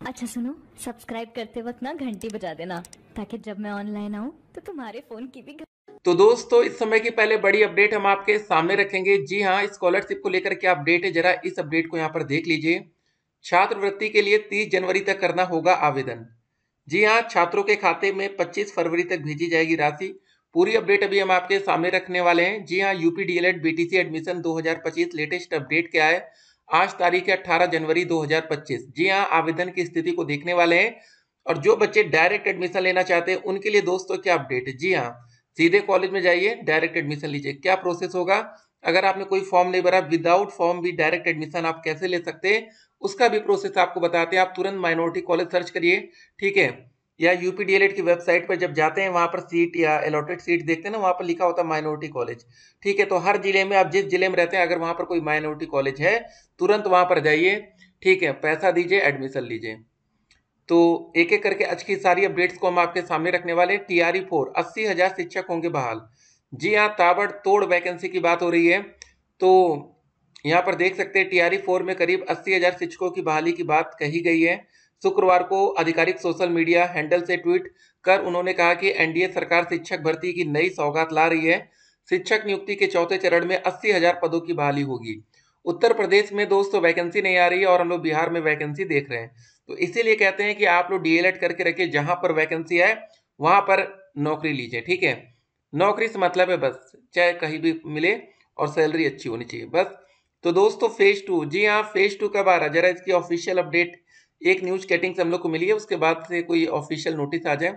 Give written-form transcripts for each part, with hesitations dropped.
अच्छा सुनो, सब्सक्राइब करते वक्त ना घंटी बजा देना ताकि जब मैं ऑनलाइन आऊँ तो तुम्हारे फोन की भी तो दोस्तों, इस समय की पहले बड़ी अपडेट हम आपके सामने रखेंगे। जी हाँ, स्कॉलरशिप को लेकर क्या अपडेट है, जरा इस अपडेट को यहाँ पर देख लीजिए। छात्रवृत्ति के लिए 30 जनवरी तक करना होगा आवेदन। जी हाँ, छात्रों के खाते में 25 फरवरी तक भेजी जाएगी राशि। पूरी अपडेट अभी हम आपके सामने रखने वाले हैं। जी हाँ, UP DElEd BTC admission 2025 latest update क्या है। आज तारीख है 18 जनवरी 2025। जी हाँ, आवेदन की स्थिति को देखने वाले हैं। और जो बच्चे डायरेक्ट एडमिशन लेना चाहते हैं उनके लिए दोस्तों क्या अपडेट है। जी हाँ, सीधे कॉलेज में जाइए, डायरेक्ट एडमिशन लीजिए। क्या प्रोसेस होगा, अगर आपने कोई फॉर्म नहीं भरा, विदाउट फॉर्म भी डायरेक्ट एडमिशन आप कैसे ले सकते हैं, उसका भी प्रोसेस आपको बताते हैं। आप तुरंत माइनॉरिटी कॉलेज सर्च करिए, ठीक है, या यूपी डीएलएड की वेबसाइट पर जब जाते हैं वहां पर सीट या अलॉटेड सीट देखते हैं ना, वहां पर लिखा होता है माइनॉरिटी कॉलेज। ठीक है, तो हर जिले में, आप जिस जिले में रहते हैं, अगर वहां पर कोई माइनॉरिटी कॉलेज है, तुरंत वहां पर जाइए। ठीक है, पैसा दीजिए, एडमिशन लीजिए। तो एक एक करके आज की सारी अपडेट्स को हम आपके सामने रखने वाले हैं। टीआरई 4 80,000 शिक्षक होंगे बहाल। जी हाँ, ताबड़तोड़ वैकेंसी की बात हो रही है। तो यहाँ पर देख सकते हैं टीआरई 4 में करीब 80,000 शिक्षकों की बहाली की बात कही गई है। शुक्रवार को आधिकारिक सोशल मीडिया हैंडल से ट्वीट कर उन्होंने कहा कि एनडीए सरकार शिक्षक भर्ती की नई सौगात ला रही है। शिक्षक नियुक्ति के चौथे चरण में 80,000 पदों की बहाली होगी। उत्तर प्रदेश में दोस्तों वैकेंसी नहीं आ रही है और हम लोग बिहार में वैकेंसी देख रहे हैं। तो इसीलिए कहते हैं कि आप लोग डीएलएड करके रखिए, जहां पर वैकेंसी आए वहां पर नौकरी लीजिए। ठीक है, नौकरी से मतलब है बस, चाहे कहीं भी मिले और सैलरी अच्छी होनी चाहिए बस। तो दोस्तों फेज 2, जी हाँ, फेज 2 कब आ रहा है, जरा इसकी ऑफिशियल अपडेट एक न्यूज कटिंग से हम लोग को मिली है, उसके बाद से कोई ऑफिशियल नोटिस आ जाए।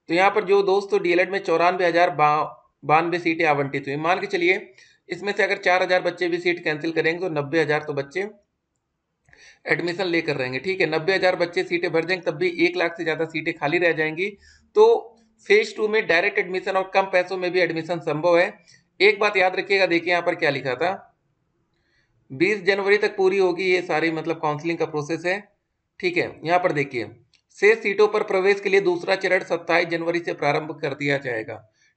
तो यहाँ पर जो दोस्तों डीएलएड में 94,092 सीटें आवंटित हुई, मान के चलिए इसमें से अगर 4,000 बच्चे भी सीट कैंसिल करेंगे तो 90,000 तो बच्चे एडमिशन लेकर रहेंगे। ठीक है, 90,000 बच्चे सीटें भर जाएंगे, तब भी 1 लाख से ज्यादा सीटें खाली रह जाएंगी। तो फेज 2 में डायरेक्ट एडमिशन और कम पैसों में भी एडमिशन संभव है। एक बात याद रखिएगा, देखिए यहाँ पर क्या लिखा था, 20 जनवरी तक पूरी होगी ये सारी मतलब काउंसलिंग का प्रोसेस है। ठीक है, यहाँ पर देखिए, शेष सीटों पर प्रवेश के लिए दूसरा चरण 27 जनवरी से प्रारंभ कर दिया जाएगा।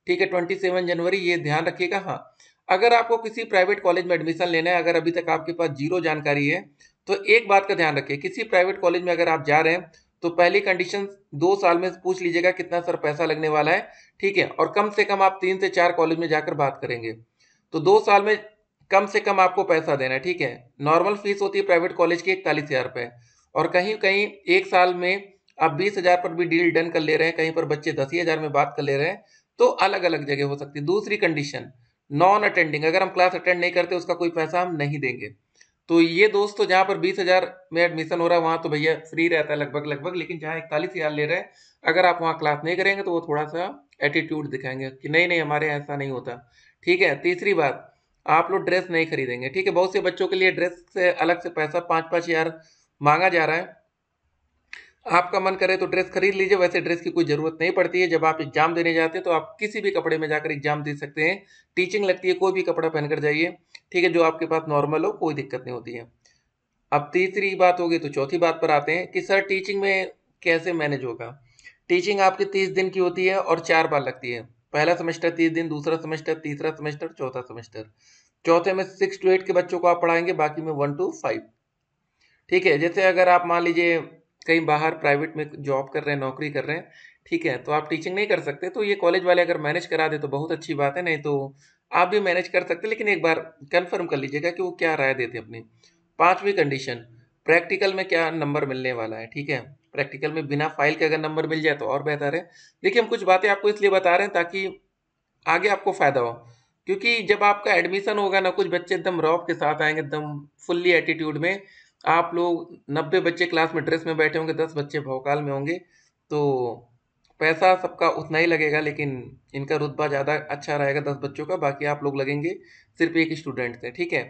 ठीक है, 27 जनवरी, ये ध्यान रखिएगा। हाँ, अगर आपको किसी प्राइवेट कॉलेज में एडमिशन लेना है, अगर अभी तक आपके पास जीरो जानकारी है, तो एक बात का ध्यान रखिए, किसी प्राइवेट कॉलेज में अगर आप जा रहे हैं तो पहली कंडीशन 2 साल में पूछ लीजिएगा कितना सर पैसा लगने वाला है। ठीक है, और कम से कम आप 3 से 4 कॉलेज में जाकर बात करेंगे। तो 2 साल में कम से कम आपको पैसा देना है। ठीक है, नॉर्मल फीस होती है प्राइवेट कॉलेज की 41,000 रुपए, और कहीं कहीं एक साल में आप 20,000 पर भी डील डन कर ले रहे हैं, कहीं पर बच्चे 10,000 में बात कर ले रहे हैं। तो अलग अलग जगह हो सकती है। दूसरी कंडीशन, नॉन अटेंडिंग, अगर हम क्लास अटेंड नहीं करते उसका कोई पैसा हम नहीं देंगे। तो ये दोस्तों जहां पर 20,000 में एडमिशन हो रहा है वहां तो भैया फ्री रहता है लगभग लगभग, लेकिन जहां 41,000 ले रहे हैं, अगर आप वहां क्लास नहीं करेंगे तो वो थोड़ा सा एटीट्यूड दिखाएंगे कि नहीं नहीं हमारे यहाँ ऐसा नहीं होता। ठीक है, तीसरी बात, आप लोग ड्रेस नहीं खरीदेंगे। ठीक है, बहुत से बच्चों के लिए ड्रेस से अलग से पैसा 5-5 हजार मांगा जा रहा है। आपका मन करे तो ड्रेस खरीद लीजिए, वैसे ड्रेस की कोई जरूरत नहीं पड़ती है। जब आप एग्जाम देने जाते हैं तो आप किसी भी कपड़े में जाकर एग्जाम दे सकते हैं। टीचिंग लगती है, कोई भी कपड़ा पहनकर जाइए। ठीक है, जो आपके पास नॉर्मल हो, कोई दिक्कत नहीं होती है। अब तीसरी बात होगी, तो चौथी बात पर आते हैं कि सर टीचिंग में कैसे मैनेज होगा। टीचिंग आपकी 30 दिन की होती है और 4 बार लगती है। पहला सेमेस्टर 30 दिन, दूसरा सेमेस्टर, तीसरा सेमेस्टर, चौथा सेमेस्टर। चौथे में 6 to 8 के बच्चों को आप पढ़ाएंगे, बाकी में 1 to 5। ठीक है, जैसे अगर आप मान लीजिए कहीं बाहर प्राइवेट में जॉब कर रहे हैं, नौकरी कर रहे हैं, ठीक है, तो आप टीचिंग नहीं कर सकते, तो ये कॉलेज वाले अगर मैनेज करा दे तो बहुत अच्छी बात है, नहीं तो आप भी मैनेज कर सकते हैं, लेकिन एक बार कंफर्म कर लीजिएगा कि वो क्या राय देते हैं अपनी। पांचवी कंडीशन, प्रैक्टिकल में क्या नंबर मिलने वाला है। ठीक है, प्रैक्टिकल में बिना फाइल के अगर नंबर मिल जाए तो और बेहतर है। देखिए, हम कुछ बातें आपको इसलिए बता रहे हैं ताकि आगे आपको फायदा हो। क्योंकि जब आपका एडमिशन होगा ना, कुछ बच्चे एकदम रौब के साथ आएंगे, एकदम फुल्ली एटीट्यूड में। आप लोग 90 बच्चे क्लास में ड्रेस में बैठे होंगे, 10 बच्चे भौकाल में होंगे। तो पैसा सबका उतना ही लगेगा, लेकिन इनका रुतबा ज़्यादा अच्छा रहेगा 10 बच्चों का, बाकी आप लोग लगेंगे सिर्फ एक स्टूडेंट से। ठीक है,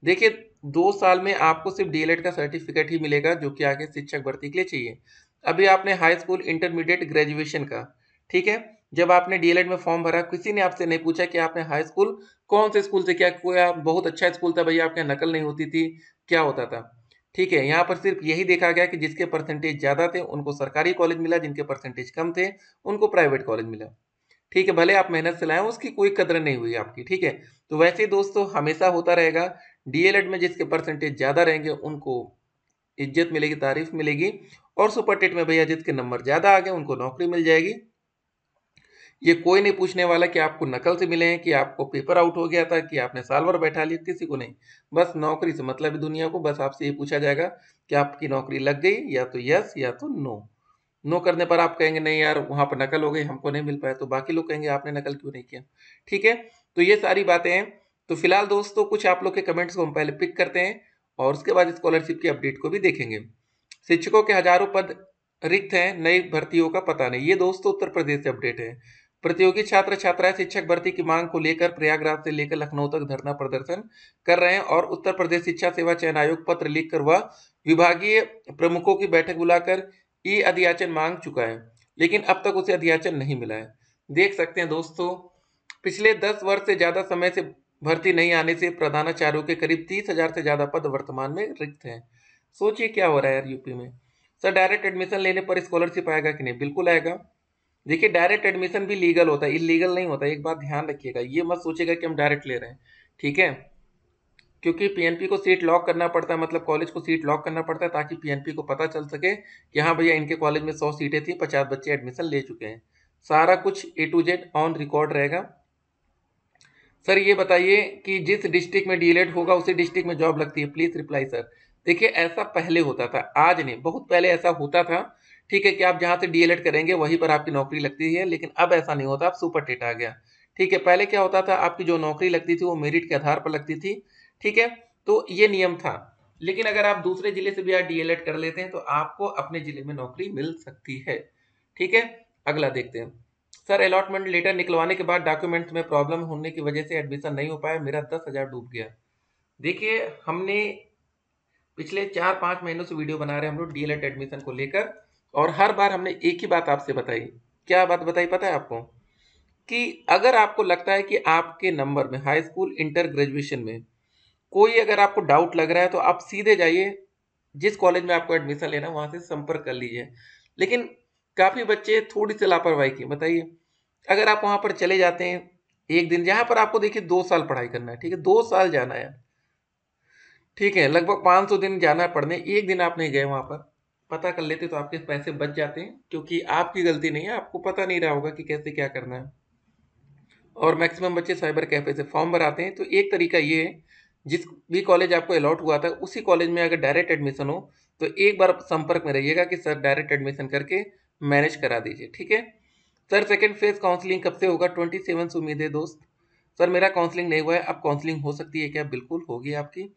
देखिए, 2 साल में आपको सिर्फ डीएलएड का सर्टिफिकेट ही मिलेगा, जो कि आगे शिक्षक भर्ती के लिए चाहिए। अभी आपने हाई स्कूल, इंटरमीडिएट, ग्रेजुएशन का, ठीक है, जब आपने डीएलएड में फॉर्म भरा, किसी ने आपसे नहीं पूछा कि आपने हाई स्कूल कौन से स्कूल से, क्या कोई बहुत अच्छा स्कूल था भैया, आपके यहाँ नकल नहीं होती थी, क्या होता था। ठीक है, यहाँ पर सिर्फ यही देखा गया कि जिसके परसेंटेज ज्यादा थे उनको सरकारी कॉलेज मिला, जिनके परसेंटेज कम थे उनको प्राइवेट कॉलेज मिला। ठीक है, भले आप मेहनत से लाए, उसकी कोई कदर नहीं हुई आपकी। ठीक है, तो वैसे ही दोस्तों हमेशा होता रहेगा, डीएलएड में जिसके परसेंटेज ज्यादा रहेंगे उनको इज्जत मिलेगी, तारीफ मिलेगी, और सुपर टेट में भैया जिसके नंबर ज़्यादा आ गए उनको नौकरी मिल जाएगी। ये कोई नहीं पूछने वाला कि आपको नकल से मिले हैं, कि आपको पेपर आउट हो गया था, कि आपने साल भर बैठा लिया, किसी को नहीं। बस नौकरी से मतलब है दुनिया को। बस आपसे ये पूछा जाएगा कि आपकी नौकरी लग गई, या तो यस या तो नो। नो करने पर आप कहेंगे नहीं यार वहां पर नकल हो गई, हमको नहीं मिल पाया, तो बाकी लोग कहेंगे आपने नकल क्यों नहीं किया। ठीक है, तो ये सारी बातें हैं। तो फिलहाल दोस्तों कुछ आप लोग के कमेंट्स को हम पहले पिक करते हैं और उसके बाद स्कॉलरशिप की अपडेट को भी देखेंगे। शिक्षकों के हजारों पद रिक्त हैं, नई भर्तियों का पता नहीं। ये दोस्तों उत्तर प्रदेश से अपडेट है। प्रतियोगी छात्र छात्राएं शिक्षक भर्ती की मांग को लेकर प्रयागराज से लेकर लखनऊ तक धरना प्रदर्शन कर रहे हैं और उत्तर प्रदेश शिक्षा सेवा चयन आयोग पत्र लिखकर वह विभागीय प्रमुखों की बैठक बुलाकर ई अधियाचन मांग चुका है, लेकिन अब तक उसे अधियाचन नहीं मिला है। देख सकते हैं दोस्तों, पिछले 10 वर्ष से ज्यादा समय से भर्ती नहीं आने से प्रधानाचार्यों के करीब 30,000 से ज्यादा पद वर्तमान में रिक्त हैं। सोचिए क्या हो रहा है यार यूपी में। सर डायरेक्ट एडमिशन लेने पर स्कॉलरशिप आएगा कि नहीं? बिल्कुल आएगा। देखिए डायरेक्ट एडमिशन भी लीगल होता है, इलीगल नहीं होता। एक बात ध्यान रखिएगा, ये मत सोचिएगा कि हम डायरेक्ट ले रहे हैं, ठीक है? क्योंकि पीएनपी को सीट लॉक करना पड़ता है, मतलब कॉलेज को सीट लॉक करना पड़ता है ताकि पीएनपी को पता चल सके कि हाँ भैया इनके कॉलेज में 100 सीटें थी, 50 बच्चे एडमिशन ले चुके हैं। सारा कुछ ए टू जेड ऑन रिकॉर्ड रहेगा। सर ये बताइए कि जिस डिस्ट्रिक्ट में डीएलएड होगा उसी डिस्ट्रिक्ट में जॉब लगती है, प्लीज रिप्लाई सर। देखिए ऐसा पहले होता था, आज नहीं, बहुत पहले ऐसा होता था। ठीक है कि आप जहां से डीएलएड करेंगे वहीं पर आपकी नौकरी लगती है, लेकिन अब ऐसा नहीं होता, अब सुपर टेट आ गया। ठीक है, पहले क्या होता था, आपकी जो नौकरी लगती थी वो मेरिट के आधार पर लगती थी। ठीक है, तो ये नियम था। लेकिन अगर आप दूसरे जिले से भी आप डीएलएड कर लेते हैं तो आपको अपने जिले में नौकरी मिल सकती है। ठीक है, अगला देखते हैं। सर अलॉटमेंट लेटर निकलवाने के बाद डॉक्यूमेंट्स में प्रॉब्लम होने की वजह से एडमिशन नहीं हो पाया, मेरा 10,000 डूब गया। देखिए हमने पिछले 4-5 महीनों से वीडियो बना रहे हैं हम लोग डीएलएड एडमिशन को लेकर, और हर बार हमने एक ही बात आपसे बताई। क्या बात बताई पता है आपको? कि अगर आपको लगता है कि आपके नंबर में हाई स्कूल इंटर ग्रेजुएशन में कोई अगर आपको डाउट लग रहा है तो आप सीधे जाइए, जिस कॉलेज में आपको एडमिशन लेना वहां से संपर्क कर लीजिए। लेकिन काफी बच्चे थोड़ी सी लापरवाही की, बताइए अगर आप वहां पर चले जाते हैं एक दिन, जहां पर आपको देखिए 2 साल पढ़ाई करना है, ठीक है 2 साल जाना है, ठीक है लगभग 500 दिन जाना है पढ़ने, एक दिन आप नहीं गए वहां पर, पता कर लेते तो आपके पैसे बच जाते हैं, क्योंकि आपकी गलती नहीं है, आपको पता नहीं रहा होगा कि कैसे क्या करना है। और मैक्सिमम बच्चे साइबर कैफे से फॉर्म भराते हैं। तो एक तरीका ये है, जिस भी कॉलेज आपको अलॉट हुआ था उसी कॉलेज में अगर डायरेक्ट एडमिशन हो तो एक बार संपर्क में रहिएगा कि सर डायरेक्ट एडमिशन करके मैनेज करा दीजिए। ठीक है सर, सेकंड फेज काउंसलिंग कब से होगा? 27 से उम्मीद है दोस्त। सर मेरा काउंसलिंग नहीं हुआ है, अब काउंसलिंग हो सकती है क्या? बिल्कुल होगी आपकी।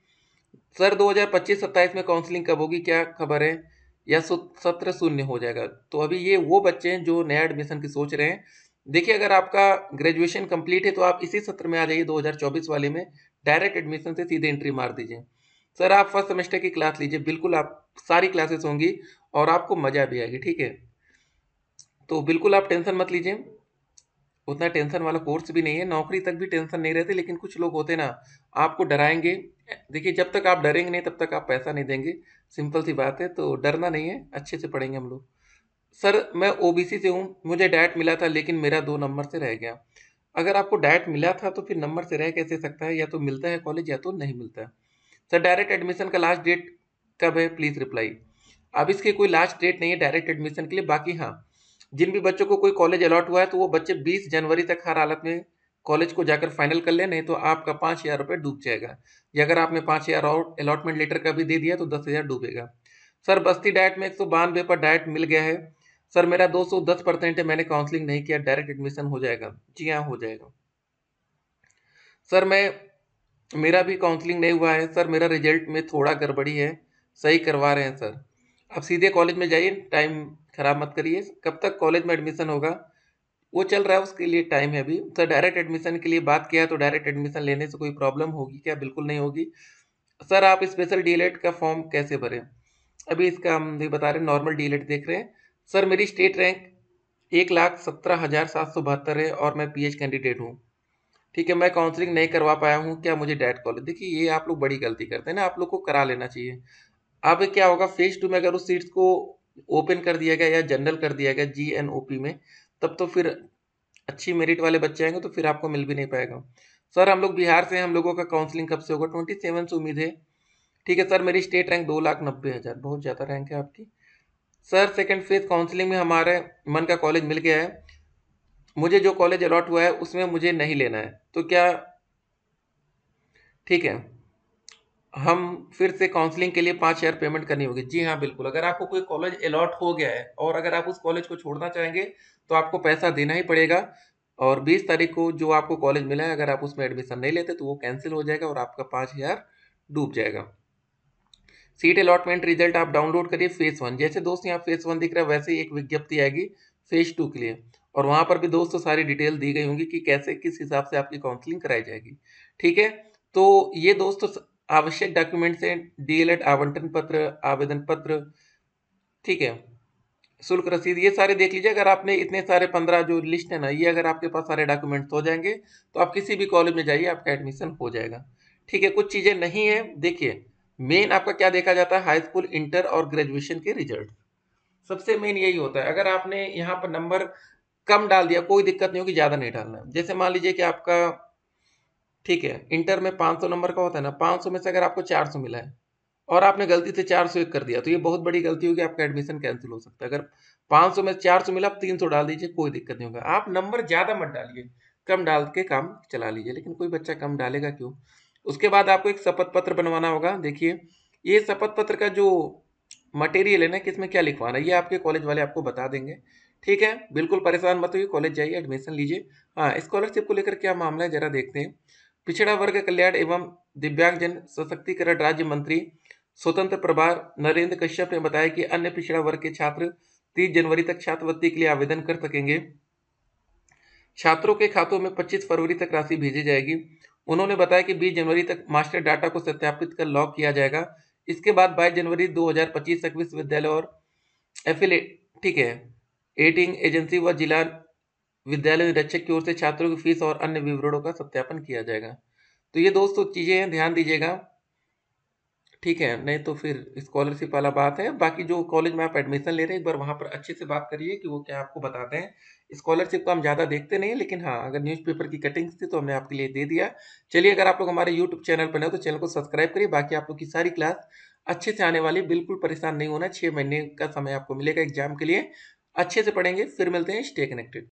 सर 2025-27 में काउंसलिंग कब होगी, क्या खबर है? या सत्र शून्य हो जाएगा? तो अभी ये वो बच्चे हैं जो नया एडमिशन की सोच रहे हैं। देखिए अगर आपका ग्रेजुएशन कंप्लीट है तो आप इसी सत्र में आ जाइए 2024 वाले में, डायरेक्ट एडमिशन से सीधे एंट्री मार दीजिए। सर आप फर्स्ट सेमेस्टर की क्लास लीजिए, बिल्कुल आप सारी क्लासेस होंगी और आपको मजा भी आएगी। ठीक है, तो बिल्कुल आप टेंशन मत लीजिए, उतना टेंशन वाला कोर्स भी नहीं है, नौकरी तक भी टेंशन नहीं रहती। लेकिन कुछ लोग होते ना, आपको डराएंगे। देखिए जब तक आप डरेंगे नहीं तब तक आप पैसा नहीं देंगे, सिंपल सी बात है। तो डरना नहीं है, अच्छे से पढ़ेंगे हम लोग। सर मैं ओबीसी से हूँ, मुझे डाइट मिला था लेकिन मेरा 2 नंबर से रह गया। अगर आपको डाइट मिला था तो फिर नंबर से रह कैसे सकता है? या तो मिलता है कॉलेज या तो नहीं मिलता है। सर डायरेक्ट एडमिशन का लास्ट डेट कब है? Please reply. अब इसकी कोई लास्ट डेट नहीं है डायरेक्ट एडमिशन के लिए। बाकी हाँ, जिन भी बच्चों को कोई कॉलेज अलॉट हुआ है तो वो बच्चे 20 जनवरी तक हर हालत में कॉलेज को जाकर फाइनल कर ले, नहीं तो आपका 5,000 रुपये डूब जाएगा। या अगर आपने 5,000 और अलॉटमेंट लेटर का भी दे दिया तो 10,000 डूबेगा। सर बस्ती डाइट में 192 पर डाइट मिल गया है। सर मेरा 210% है, मैंने काउंसलिंग नहीं किया, डायरेक्ट एडमिशन हो जाएगा? जी हाँ हो जाएगा। सर मेरा भी काउंसलिंग नहीं हुआ है सर, मेरा रिजल्ट में थोड़ा गड़बड़ी है, सही करवा रहे हैं सर। आप सीधे कॉलेज में जाइए, टाइम खराब मत करिए। कब तक कॉलेज में एडमिशन होगा वो चल रहा है, उसके लिए टाइम है अभी। सर डायरेक्ट एडमिशन के लिए बात किया तो डायरेक्ट एडमिशन लेने से कोई प्रॉब्लम होगी क्या? बिल्कुल नहीं होगी। सर आप स्पेशल डीएलएड का फॉर्म कैसे भरें? अभी इसका हम नहीं बता रहे, नॉर्मल डीएलएड देख रहे हैं। सर मेरी स्टेट रैंक 1,17,772 है और मैं पीएच कैंडिडेट हूँ। ठीक है, मैं काउंसलिंग नहीं करवा पाया हूँ, क्या मुझे डायरेक्ट कॉलेज? देखिए ये आप लोग बड़ी गलती करते हैं ना, आप लोग को करा लेना चाहिए। अब क्या होगा, फेज 2 में अगर उस सीट्स को ओपन कर दिया गया या जनरल कर दिया गया जीएनओपी में, तब तो फिर अच्छी मेरिट वाले बच्चे आएंगे तो फिर आपको मिल भी नहीं पाएगा। सर हम लोग बिहार से हैं, हम लोगों का काउंसलिंग कब से होगा? 27 से उम्मीद है। ठीक है सर, मेरी स्टेट रैंक 2,90,000, बहुत ज़्यादा रैंक है आपकी। सर सेकंड फेज काउंसलिंग में हमारे मन का कॉलेज मिल गया है, मुझे जो कॉलेज अलॉट हुआ है उसमें मुझे नहीं लेना है, तो क्या ठीक है हम फिर से काउंसलिंग के लिए 5,000 पेमेंट करनी होगी? जी हाँ बिल्कुल, अगर आपको कोई कॉलेज अलॉट हो गया है और अगर आप उस कॉलेज को छोड़ना चाहेंगे तो आपको पैसा देना ही पड़ेगा। और 20 तारीख को जो आपको कॉलेज मिला है, अगर आप उसमें एडमिशन नहीं लेते तो वो कैंसिल हो जाएगा और आपका 5,000 डूब जाएगा। सीट अलॉटमेंट रिजल्ट आप डाउनलोड करिए फेज 1, जैसे दोस्त यहाँ फेज 1 दिख रहा है वैसे ही एक विज्ञप्ति आएगी फेज 2 के लिए, और वहां पर भी दोस्तों सारी डिटेल दी गई होंगी कि कैसे किस हिसाब से आपकी काउंसलिंग कराई जाएगी। ठीक है, तो ये दोस्तों आवश्यक डॉक्यूमेंट्स हैं, डीएलएड आवंटन पत्र, आवेदन पत्र, ठीक है, शुल्क रसीद, ये सारे देख लीजिए। अगर आपने इतने सारे 15 जो लिस्ट है ना, ये अगर आपके पास सारे डॉक्यूमेंट्स हो जाएंगे तो आप किसी भी कॉलेज में जाइए, आपका एडमिशन हो जाएगा। ठीक है, कुछ चीजें नहीं है, देखिए मेन आपका क्या देखा जाता है, हाई स्कूल, इंटर और ग्रेजुएशन के रिजल्ट, सबसे मेन यही होता है। अगर आपने यहाँ पर नंबर कम डाल दिया कोई दिक्कत नहीं होगी, ज्यादा नहीं डालना। जैसे मान लीजिए कि आपका ठीक है इंटर में 500 नंबर का होता है ना, 500 में से अगर आपको 400 मिला है और आपने गलती से 401 कर दिया तो ये बहुत बड़ी गलती होगी, आपका एडमिशन कैंसिल हो सकता है। अगर 500 में 400 मिला, आप 300 डाल दीजिए, कोई दिक्कत नहीं होगा। आप नंबर ज्यादा मत डालिए, कम डाल के काम चला लीजिए, लेकिन कोई बच्चा कम डालेगा क्यों। उसके बाद आपको एक शपथ पत्र बनवाना होगा। देखिए ये शपथ पत्र का जो मटेरियल है ना, किसमें क्या लिखवाना है, ये आपके कॉलेज वाले आपको बता देंगे। ठीक है, बिल्कुल परेशान मत होइए, कॉलेज जाइए, एडमिशन लीजिए। हाँ, स्कॉलरशिप को लेकर क्या मामला है जरा देखते हैं। पिछड़ा वर्ग कल्याण एवं दिव्यांगजन सशक्तिकरण राज्य मंत्री स्वतंत्र प्रभार नरेंद्र कश्यप ने बताया कि अन्य पिछड़ा वर्ग के छात्र 30 जनवरी तक छात्रवृत्ति के लिए आवेदन कर सकेंगे। छात्रों के खातों में 25 फरवरी तक राशि भेजी जाएगी। उन्होंने बताया कि 20 जनवरी तक मास्टर डाटा को सत्यापित कर लॉक किया जाएगा। इसके बाद 22 जनवरी 2025 तक विश्वविद्यालय और एफिलेट ठीक है एटिंग एजेंसी व जिला विद्यालय निरीक्षक की ओर से छात्रों की फीस और अन्य विवरणों का सत्यापन किया जाएगा। तो ये दोस्तों चीजें हैं, ध्यान दीजिएगा। ठीक है, नहीं तो फिर स्कॉलरशिप वाला बात है। बाकी जो कॉलेज में आप एडमिशन ले रहे हैं एक बार वहां पर अच्छे से बात करिए कि वो क्या आपको बताते हैं। स्कॉलरशिप को हम ज्यादा देखते नहीं, लेकिन हाँ अगर न्यूज़पेपर की कटिंग्स थी तो हमने आपके लिए दे दिया। चलिए, अगर आप लोग हमारे यूट्यूब चैनल पर नए हो तो चैनल को सब्सक्राइब करिए। बाकी आप लोग की सारी क्लास अच्छे से आने वाली, बिल्कुल परेशान नहीं होना। 6 महीने का समय आपको मिलेगा एग्जाम के लिए, अच्छे से पढ़ेंगे। फिर मिलते हैं, स्टे कनेक्टेड।